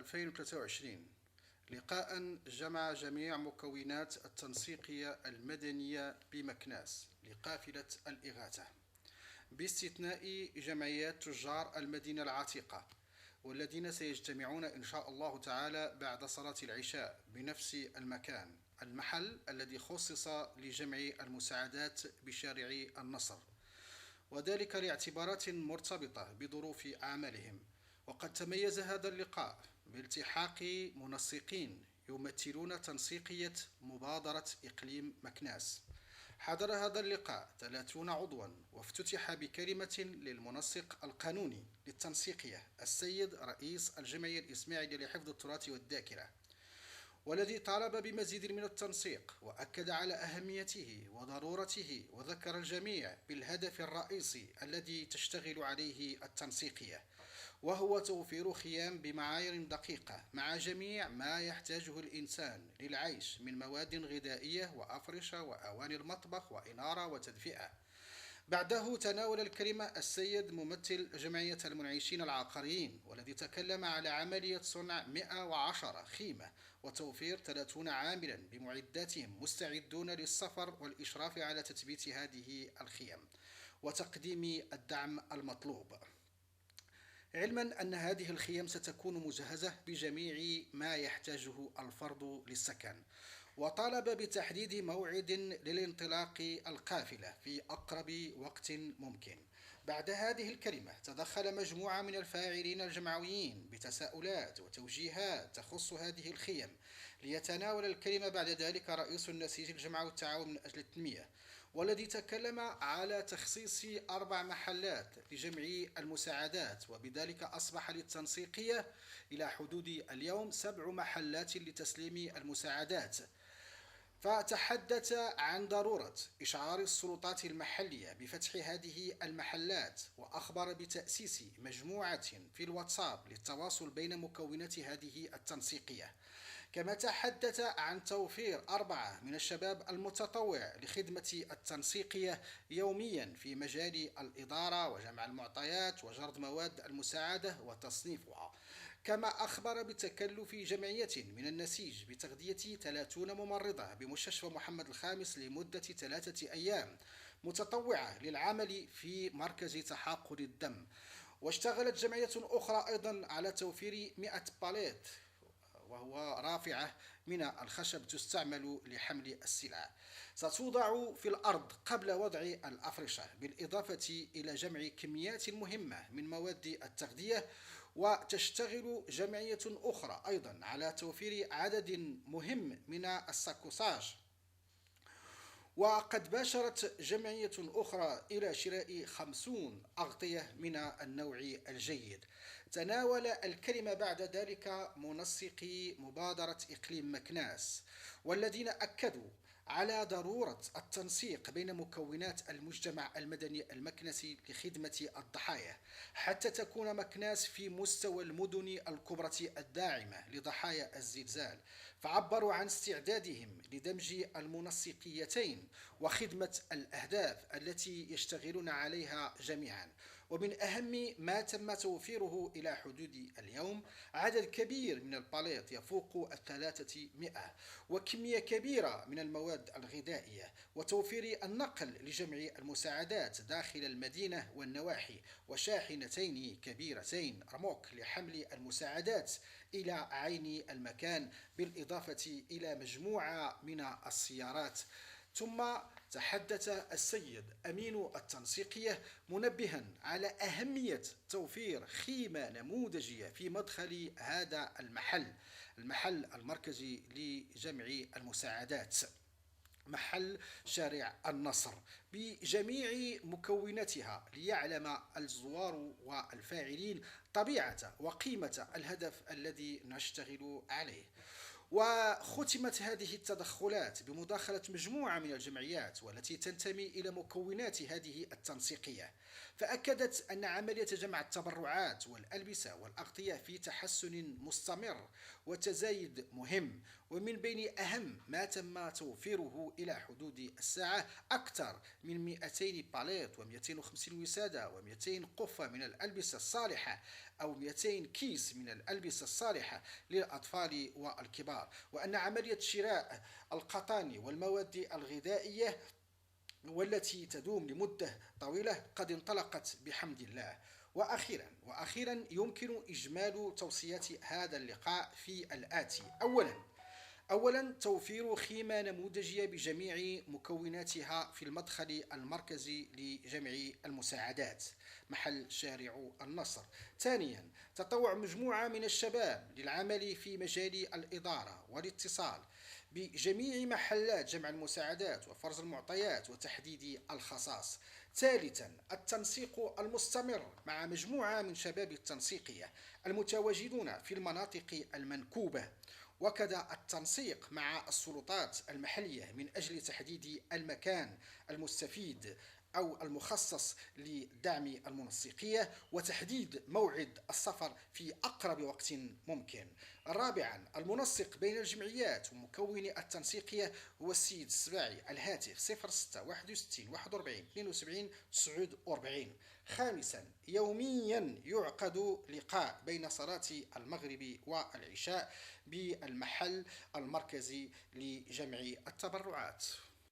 2023 لقاء جمع جميع مكونات التنسيقية المدنية بمكناس لقافلة الإغاثة باستثناء جمعيات تجار المدينة العتيقة، والذين سيجتمعون إن شاء الله تعالى بعد صلاة العشاء بنفس المحل الذي خصص لجمع المساعدات بشارع النصر، وذلك لاعتبارات مرتبطة بظروف أعمالهم. وقد تميز هذا اللقاء بالتحاق منسقين يمثلون تنسيقية مبادرة إقليم مكناس. حضر هذا اللقاء 30 عضوا، وافتتح بكلمة للمنسق القانوني للتنسيقية السيد رئيس الجمعية الإسماعيلية لحفظ التراث والذاكرة، والذي طالب بمزيد من التنسيق وأكد على أهميته وضرورته، وذكر الجميع بالهدف الرئيسي الذي تشتغل عليه التنسيقية، وهو توفير خيام بمعايير دقيقة مع جميع ما يحتاجه الإنسان للعيش من مواد غذائية وأفرشة وأواني المطبخ وإنارة وتدفئة. بعده تناول الكلمة السيد ممثل جمعية المنعشين العقاريين، والذي تكلم على عملية صنع 110 خيمة وتوفير 30 عاملا بمعداتهم مستعدون للسفر والإشراف على تثبيت هذه الخيم وتقديم الدعم المطلوب، علما أن هذه الخيم ستكون مجهزة بجميع ما يحتاجه الفرد للسكن. وطالب بتحديد موعد للانطلاق القافلة في أقرب وقت ممكن. بعد هذه الكلمة تدخل مجموعة من الفاعلين الجمعويين بتساؤلات وتوجيهات تخص هذه الخيم، ليتناول الكلمة بعد ذلك رئيس النسيج الجمعوي والتعاون من أجل التنمية، والذي تكلم على تخصيص 4 محلات لجمع المساعدات، وبذلك أصبح للتنسيقية إلى حدود اليوم 7 محلات لتسليم المساعدات. فتحدث عن ضرورة إشعار السلطات المحلية بفتح هذه المحلات، وأخبر بتأسيس مجموعة في الواتساب للتواصل بين مكونات هذه التنسيقية. كما تحدث عن توفير 4 من الشباب المتطوع لخدمة التنسيقية يوميا في مجال الإدارة وجمع المعطيات وجرد مواد المساعدة وتصنيفها. كما أخبر بتكلف جمعية من النسيج بتغذية 30 ممرضة بمستشفى محمد الخامس لمدة 3 أيام متطوعة للعمل في مركز تحقن الدم. واشتغلت جمعية أخرى أيضا على توفير 100 باليت، وهو رافعة من الخشب تستعمل لحمل السلع، ستوضع في الأرض قبل وضع الأفرشة، بالإضافة إلى جمع كميات مهمة من مواد التغذية. وتشتغل جمعية أخرى أيضا على توفير عدد مهم من الساكوساج. وقد باشرت جمعية أخرى إلى شراء 50 أغطية من النوع الجيد. تناول الكلمة بعد ذلك منسقي مبادرة إقليم مكناس، والذين أكدوا على ضرورة التنسيق بين مكونات المجتمع المدني المكنسي لخدمة الضحايا، حتى تكون مكناس في مستوى المدن الكبرى الداعمة لضحايا الزلزال. فعبروا عن استعدادهم لدمج المنسقيتين وخدمة الأهداف التي يشتغلون عليها جميعا. ومن أهم ما تم توفيره إلى حدود اليوم عدد كبير من الباليت يفوق 300، وكمية كبيرة من المواد الغذائية، وتوفير النقل لجمع المساعدات داخل المدينة والنواحي، وشاحنتين كبيرتين رموك لحمل المساعدات إلى عين المكان، بالإضافة إلى مجموعة من السيارات. ثم تحدث السيد أمين التنسيقية منبها على أهمية توفير خيمة نموذجية في مدخل هذا المحل المركزي لجمع المساعدات، محل شارع النصر، بجميع مكوناتها، ليعلم الزوار والفاعلين طبيعة وقيمة الهدف الذي نشتغل عليه. وختمت هذه التدخلات بمداخلة مجموعة من الجمعيات والتي تنتمي إلى مكونات هذه التنسيقية، فأكدت أن عملية جمع التبرعات والألبسة والأغطية في تحسن مستمر وتزايد مهم، ومن بين أهم ما تم توفيره إلى حدود الساعة أكثر من 200 باليت و250 وسادة و200 قفة من الألبسة الصالحة أو 200 كيس من الألبسة الصالحة للأطفال والكبار، وأن عملية شراء القطن والمواد الغذائية والتي تدوم لمدة طويلة قد انطلقت بحمد الله. وأخيرا يمكن إجمال توصيات هذا اللقاء في الآتي: أولا توفير خيمة نموذجية بجميع مكوناتها في المدخل المركزي لجمع المساعدات محل شارع النصر. ثانيا تطوع مجموعة من الشباب للعمل في مجال الإدارة والاتصال بجميع محلات جمع المساعدات وفرز المعطيات وتحديد الخصائص. ثالثا التنسيق المستمر مع مجموعة من شباب التنسيقية المتواجدون في المناطق المنكوبة، وكذا التنسيق مع السلطات المحلية من أجل تحديد المكان المستفيد أو المخصص لدعم المنسقية وتحديد موعد السفر في أقرب وقت ممكن. رابعا المنسق بين الجمعيات ومكوني التنسيقية هو السيد السباعي، الهاتف 06 61 41 72 49. خامسا يوميا يعقد لقاء بين صلاة المغرب والعشاء بالمحل المركزي لجمع التبرعات.